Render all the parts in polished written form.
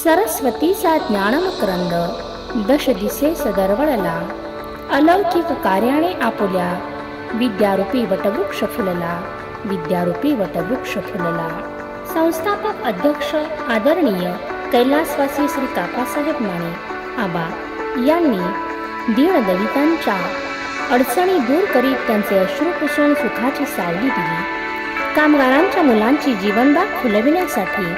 सरस्वतीचा ज्ञानमकरंद दश दिसे सदरवळला, अलौकिक कार्याने आपुल्या विद्यारूपी वटवृक्ष फुलला, विद्यारूपी वटवृक्ष फुलला. संस्थापक अध्यक्ष आदरणीय कैलासवासी श्री काकासाहेब माने आबा यांनी दीनदलितांच्या अडचणी दूर करीत त्यांचे अश्रू पुसून सुखाची सावली दिली. कामगारांच्या मुलांची जीवनबाग फुलविण्यासाठी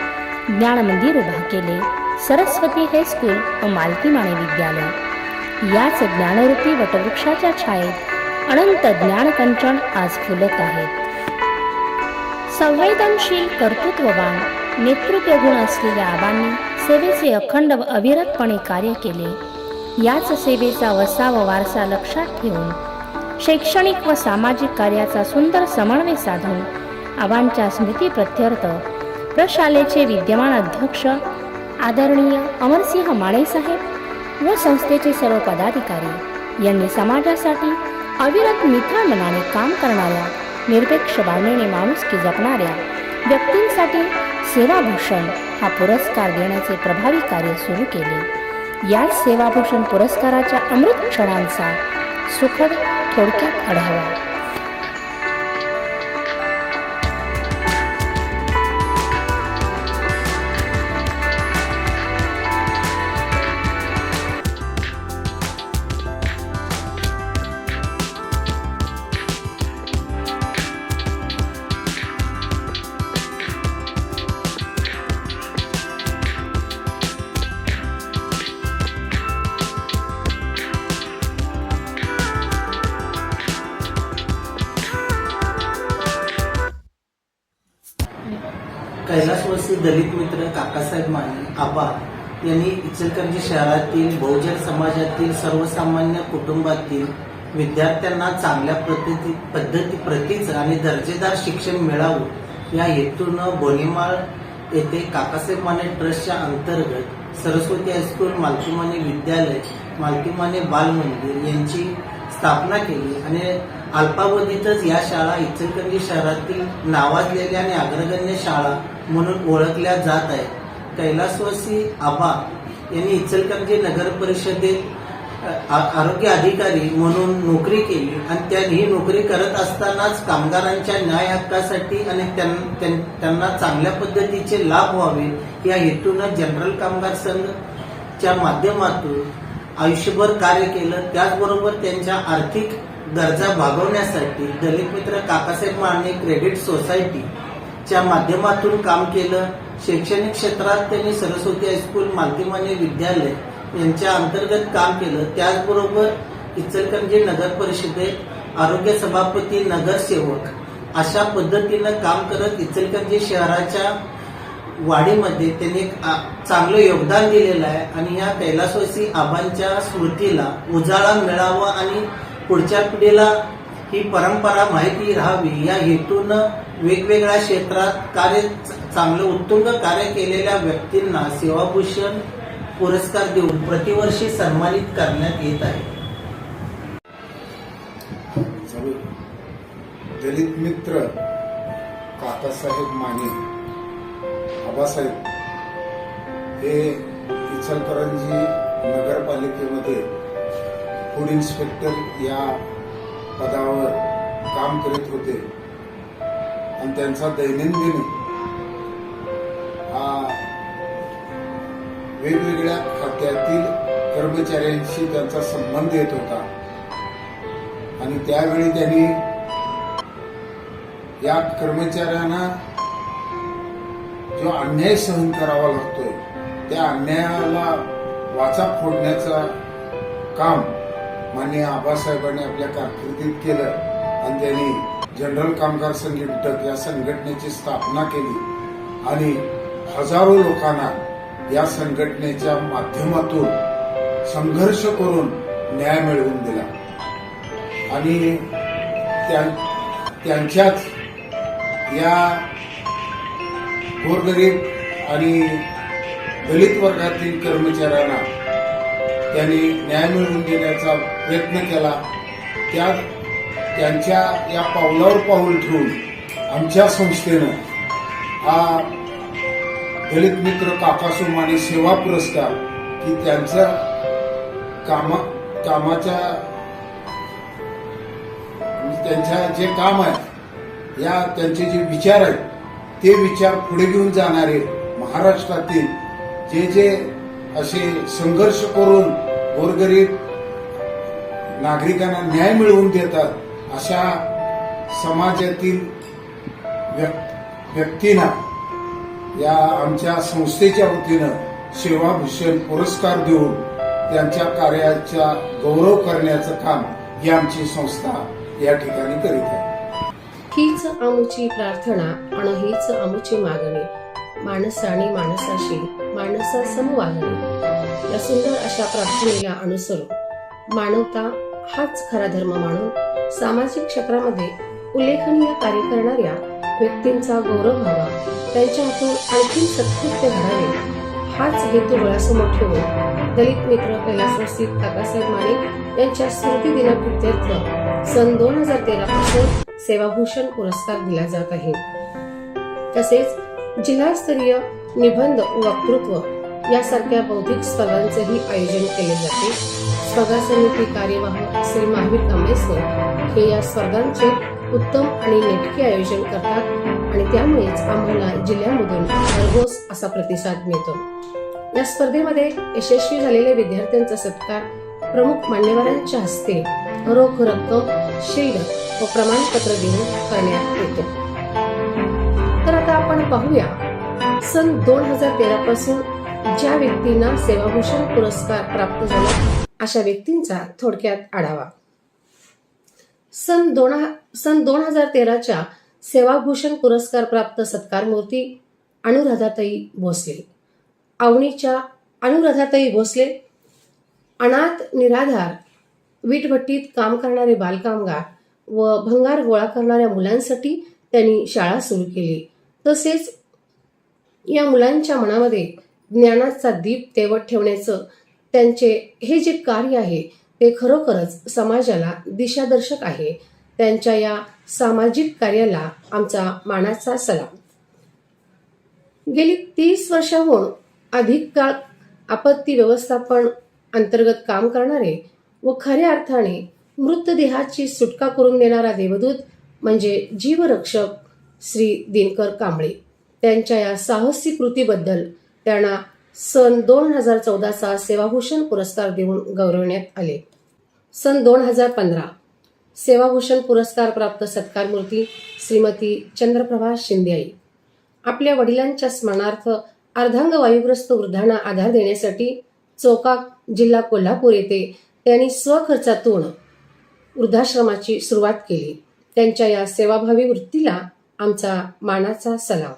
ज्ञानमंदिर उभा केले. सरस्वती हायस्कूल व मालती माने विद्यालय याच ज्ञानरूपी वटवृक्षाच्या छायेत अनंत ज्ञानकंचन आज फुलत आहेत. संवेदनशील, कर्तृत्ववान, नेतृत्व गुण असलेल्या आबांनी सेवेचे अखंड व अविरतपणे कार्य केले. याच सेवेचा वसा व वारसा लक्षात ठेवून शैक्षणिक व सामाजिक कार्याचा सुंदर समन्वय साधून आबांच्या स्मृतीप्रत्यर्थ प्रशालेचे विद्यमान अध्यक्ष आदरणीय अमरसिंह माने साहेब व संस्थेचे सर्व पदाधिकारी यांनी समाजासाठी अविरत मित्र मनाने काम करणाऱ्या, निरपेक्ष भावनेने माणुसकी जपणाऱ्या व्यक्तींसाठी सेवाभूषण हा पुरस्कार देण्याचे प्रभावी कार्य सुरू केले. याच सेवाभूषण पुरस्काराच्या अमृत क्षणांचा सुखद थोडक्यात आढावा. कैलासवासी दलित मित्र काकासाहेब माने आबा यांनी इचलकरंजी शहरातील बहुजन समाजातील सर्वसामान्य कुटुंबातील विद्यार्थ्यांना चांगल्या पद्धतीप्रतीच आणि दर्जेदार शिक्षण मिळावं या हेतूनं बोलीमाळ येथे काकासाहेब माने ट्रस्टच्या अंतर्गत सरस्वती हायस्कूल, मालती माने विद्यालय, मालती माने बाल मंदिर यांची स्थापना केली आणि अल्पावधीतच या शाळा इचलकरंजी शहरातील नावाजलेल्या आणि अग्रगण्य शाळा म्हणून ओळखल्या जात आहेत. कैलासवासी आबा यांनी इचलकरंजी नगर परिषदेत आरोग्य अधिकारी म्हणून नोकरी केली आणि त्यांनी ही नोकरी करत असतानाच कामगारांच्या न्याय हक्कासाठी आणि त्यांना चांगल्या पद्धतीचे लाभ व्हावे या हेतूनं जनरल कामगार संघच्या माध्यमातून आयुष्यभर कार्य केलं. त्याचबरोबर त्यांच्या आर्थिक गरजा भागवण्यासाठी दलित मित्र काकासाहेब माने क्रेडिट सोसायटीच्या माध्यमातून काम केलं. शैक्षणिक क्षेत्रात त्यांनी सरस्वती हायस्कूल, मालती माने विद्यालय यांच्या अंतर्गत काम केलं. त्याचबरोबर इचलकरंजी नगर परिषदेत आरोग्य सभापती, नगरसेवक अशा पद्धतीनं काम करत इचलकरंजी शहराच्या वाढीमध्ये त्यांनी चांगलं योगदान दिलेलं आहे. आणि या कैलासवासी आबांच्या स्मृतीला उजाळा मिळावा आणि पुढच्या पिढीला ही परंपरा माहिती राहावी या हेतूनं वेगवेगळ्या क्षेत्रात चांगलं उत्तुंग कार्य केलेल्या व्यक्तींना सेवाभूषण पुरस्कार देऊन प्रतिवर्षी सन्मानित करण्यात येत आहे. दलित मित्र काकासाहेब माने आबासाहेब हे इचलकरंजी नगरपालिकेमध्ये फूड इन्स्पेक्टर या पदावर काम करीत होते आणि त्यांचा दैनंदिन हा वेगवेगळ्या खात्यातील कर्मचाऱ्यांशी त्यांचा संबंध येत होता आणि त्यावेळी त्यांनी या कर्मचाऱ्यांना जो अन्याय सहन करावा लागतोय त्या अन्यायाला वाचा फोडण्याचा काम माननीय आबासाहेबांनी आपल्या कारकिर्दीत केलं आणि त्यांनी जनरल कामगार संघ घटक या संघटनेची स्थापना केली आणि हजारो लोकांना या संघटनेच्या माध्यमातून संघर्ष करून न्याय मिळवून दिला आणि त्यांच्याच या गोरगरीब आणि दलित वर्गातील कर्मचाऱ्यांना त्यांनी न्याय मिळवून देण्याचा प्रयत्न केला. त्यांच्या या पावलावर पाऊल ठेवून आमच्या संस्थेनं हा दलित मित्र काकासू माने सेवा पुरस्कार की त्यांच्या कामाच्या त्यांच्या जे काम आहे या त्यांचे जे विचार आहेत ते विचार पुढे घेऊन जाणारे महाराष्ट्रातील जे असे संघर्ष करून गोरगरीब नागरिकांना न्याय मिळवून देतात अशा समाजातील व्यक्तींना या आमच्या संस्थेच्या वतीनं सेवाभूषण पुरस्कार देऊन त्यांच्या कार्याचा गौरव करण्याचं काम ही आमची संस्था या ठिकाणी करीत आहे. हीच आमुची प्रार्थना आणि हीच आमुची मागणी, माणसाने माणसाशी माणसा समवागणे. या सुंदर अशा प्रार्थनेला अनुसरून मानवता हाच खरा धर्म मानून सामाजिक क्षेत्रामध्ये उल्लेखनीय कार्य करणाऱ्या व्यक्तींचा गौरव व्हावा, त्यांच्या हातून आणखी सत्कृत्य घडावे हाच हेतू डोळ्यासमोर ठेवून दलित मित्र कैलासवासी काकासाहेब माने यांच्या स्मृती दिनाप्रित्यर्थ सन 2013 पासून सेवाभूषण पुरस्कार दिला जात आहे. तसेच जिल्हास्तरीय निबंध वक्तृत्व यासारख्या बौद्धिक स्पर्धांचेही आयोजन केले जाते. स्पर्धा समिती कार्यवाह श्री महावीर कांबळेकर हे या स्पर्धांचे उत्तम आणि नेटके आयोजन करतात आणि त्यामुळेच आम्हाला जिल्ह्यामधून भरघोस असा प्रतिसाद मिळतो. या स्पर्धेमध्ये यशस्वी झालेल्या विद्यार्थ्यांचा सत्कार प्रमुख मान्यवरांच्या हस्ते रोख रक्कम, शिल्ड व प्रमाणपत्र देऊन करण्यात येतो. तर आता आपण पाहूया सन 2013 पासून ज्या व्यक्तींना सेवाभूषण पुरस्कार प्राप्त झाला अशा व्यक्तींचा थोडक्यात आढावा. सन 2013च्या सेवाभूषण पुरस्कार प्राप्त सत्कारमूर्ती अनुराधाताई भोसले. आवणीच्या अनुराधाताई भोसले अनाथ निराधार वीटभट्टीत काम करणारे बालकामगार व भंगार गोळा करणाऱ्या मुलांसाठी त्यांनी शाळा सुरू केली. तसेच या मुलांच्या मनामध्ये ज्ञानाचा दीप तेवत ठेवण्याचं त्यांचे हे जे कार्य आहे ते खरोखरच समाजाला दिशादर्शक आहे. त्यांच्या या सामाजिक कार्याला आमचा मानाचा सलाम. गेली 30 वर्षाहून अधिक काळ आपत्ती व्यवस्थापन अंतर्गत काम करणारे व खऱ्या अर्थाने मृतदेहाची सुटका करून देणारा देवदूत म्हणजे जीवरक्षक श्री दिनकर कांबळे. त्यांच्या या साहसी कृतीबद्दल त्यांना सन 2014चा सेवाभूषण पुरस्कार देऊन गौरवण्यात आले. सन 2015 सेवाभूषण पुरस्कार प्राप्त सत्कारमूर्ती श्रीमती चंद्रप्रभा शिंदेआई. आपल्या वडिलांच्या स्मरणार्थ अर्धांग वायुग्रस्त वृद्धांना आधार देण्यासाठी चोकाक जिल्हा कोल्हापूर येथे त्यांनी स्वखर्चातून वृद्धाश्रमाची सुरुवात केली. त्यांच्या या सेवाभावी वृत्तीला आमचा मानाचा सलाम.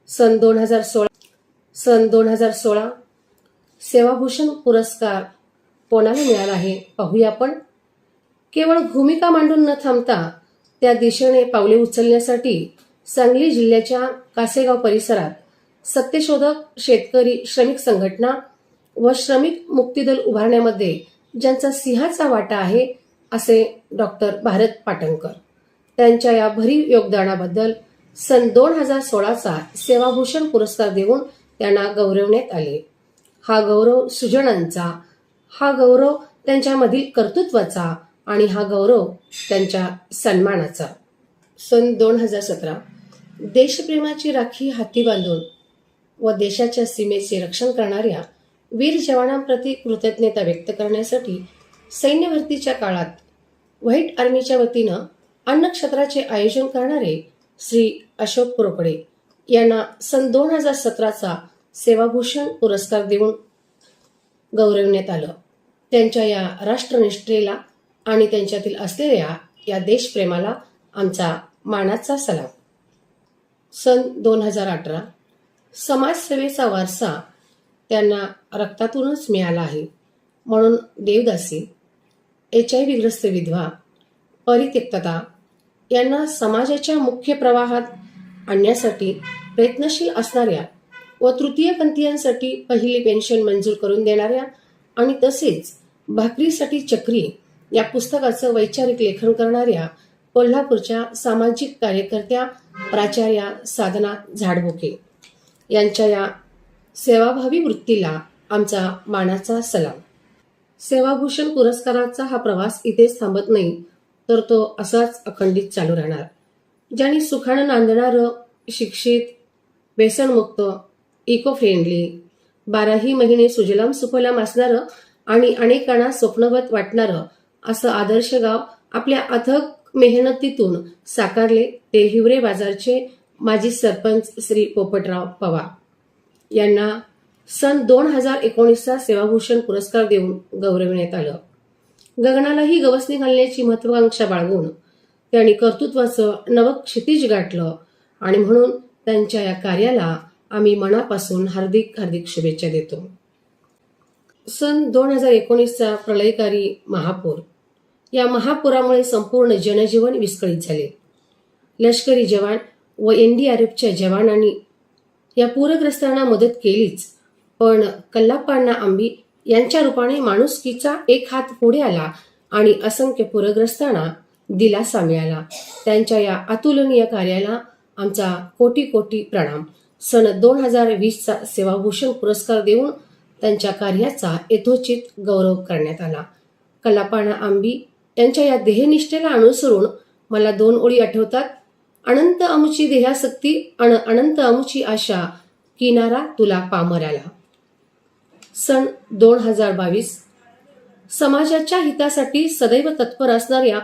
सन 2016 सेवाभूषण पुरस्कार कोणाला मिळाला आहे पाहूया आपण. केवळ भूमिका मांडून न थांबता त्या दिशेने पावले उचलण्यासाठी सांगली जिल्ह्याच्या कासेगाव परिसरात सत्यशोधक शेतकरी श्रमिक संघटना व श्रमिक मुक्तीदल उभारण्यामध्ये ज्यांचा सिंहाचा वाटा आहे असे डॉक्टर भारत पाटणकर. त्यांच्या या भरीव योगदानाबद्दल सन 2016चा सेवाभूषण पुरस्कार देऊन त्यांना गौरवण्यात आले. हा गौरव सुजनांचा, हा गौरव त्यांच्यामधील कर्तृत्वाचा आणि हा गौरव त्यांच्या सन्मानाचा. सन 2017 देशप्रेमाची राखी हाती बांधून व देशाच्या सीमेचे रक्षण करणाऱ्या वीर जवानांप्रती कृतज्ञता व्यक्त करण्यासाठी सैन्य भरतीच्या काळात व्हाईट आर्मीच्या वतीनं अन्नक्षेत्राचे आयोजन करणारे श्री अशोक पुरोकडे यांना सन 2017चा सेवाभूषण पुरस्कार देऊन गौरवण्यात आलं. त्यांच्या या राष्ट्रनिष्ठेला आणि त्यांच्यातील असलेल्या या देशप्रेमाला आमचा मानाचा सलाम. सन 2018 समाजसेवेचा वारसा त्यांना रक्तातूनच मिळाला आहे. म्हणून देवदासी, HIV ग्रस्त विधवा, परित्यक्तता यांना समाजाच्या मुख्य प्रवाहात आणण्यासाठी प्रयत्नशील असणाऱ्या व तृतीयपंथीयांसाठी पहिली पेन्शन मंजूर करून देणाऱ्या आणि तसेच भाकरीसाठी चक्री या पुस्तकाचं वैचारिक लेखन करणाऱ्या कोल्हापूरच्या सामाजिक कार्यकर्त्या प्राचार्या साधना झाडबुके यांच्या या सेवाभावी वृत्तीला आमचा मानाचा सलाम. सेवाभूषण पुरस्काराचा हा प्रवास इथेच थांबत नाही, तर तो असाच अखंडित चालू राहणार. ज्यांनी सुखानं नांदणारं, शिक्षित, व्यसनमुक्त, इको फ्रेंडली, 12ही महिने सुजलाम सुफलाम असणारं आणि अनेकांना स्वप्नवत वाटणारं असं आदर्श गाव आपल्या अथक मेहनतीतून साकारले ते हिवरे बाजारचे माजी सरपंच श्री पोपटराव पवार यांना सन 2019चा सेवाभूषण पुरस्कार देऊन गौरविण्यात आलं. गगनालाही गवसणी घालण्याची महत्वाकांक्षा बाळगून त्यांनी कर्तृत्वाचं नवं क्षितिज गाठलं आणि म्हणून त्यांच्या या कार्याला आम्ही मनापासून हार्दिक हार्दिक शुभेच्छा देतो. सन 2019चा प्रलयकारी महापूर, या महापुरामुळे संपूर्ण जनजीवन विस्कळीत झाले. लष्करी जवान व NDRFच्या जवानांनी या पूरग्रस्तांना मदत केलीच, पण कल्लाप्पा आंबी यांच्या रूपाने माणुसकीचा एक हात पुढे आला आणि असंख्य पूरग्रस्तांना दिलासा मिळाला. त्यांच्या या अतुलनीय कार्याला आमचा कोटी कोटी प्रणाम. सन 2020चा सेवाभूषण पुरस्कार देऊन त्यांच्या कार्याचा यथोचित गौरव करण्यात आला. कल्लाप्पा आंबी यांच्या या देहनिष्ठेला अनुसरून मला 2 ओळी आठवतात. अनंत अमुची देहासक्ती अन अनंत अमुची आशा, किनारा तुला पामराला. सन 2022 समाजाच्या हितासाठी सदैव तत्पर असणाऱ्या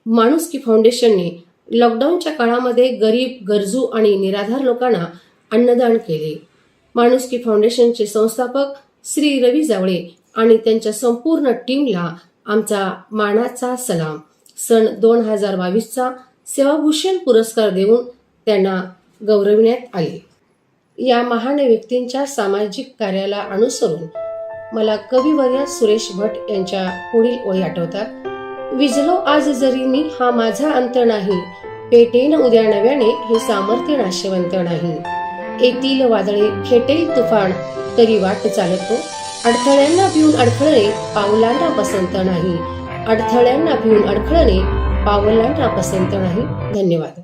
माणुसकी फाउंडेशनने लॉकडाऊनच्या काळामध्ये गरीब, गरजू आणि निराधार लोकांना अन्नदान केले. माणुसकी फाउंडेशनचे संस्थापक श्री रवी जावळे आणि त्यांच्या संपूर्ण टीमला आमचा मानाचा सलाम. सन 2022चा सेवाभूषण पुरस्कार देऊन त्यांना गौरविण्यात आले. या महान व्यक्तींच्या सामाजिक कार्याला अनुसरून मला कविवर्य सुरेश भट यांच्या पुढील ओळी आठवतात. विजलो आज जरी मी हा माझा अंत नाही, पेटेन उद्या नव्याने हे सामर्थ्य नाशवंत नाही. येतील वादळे, खेटेल तुफान, तरी वाट चालतो. अडथळ्यांना भिवून अडखळणे पावलांना पसंत नाही. अडथळ्यांना भिवून अडखळणे पावलांना पसंत नाही. धन्यवाद.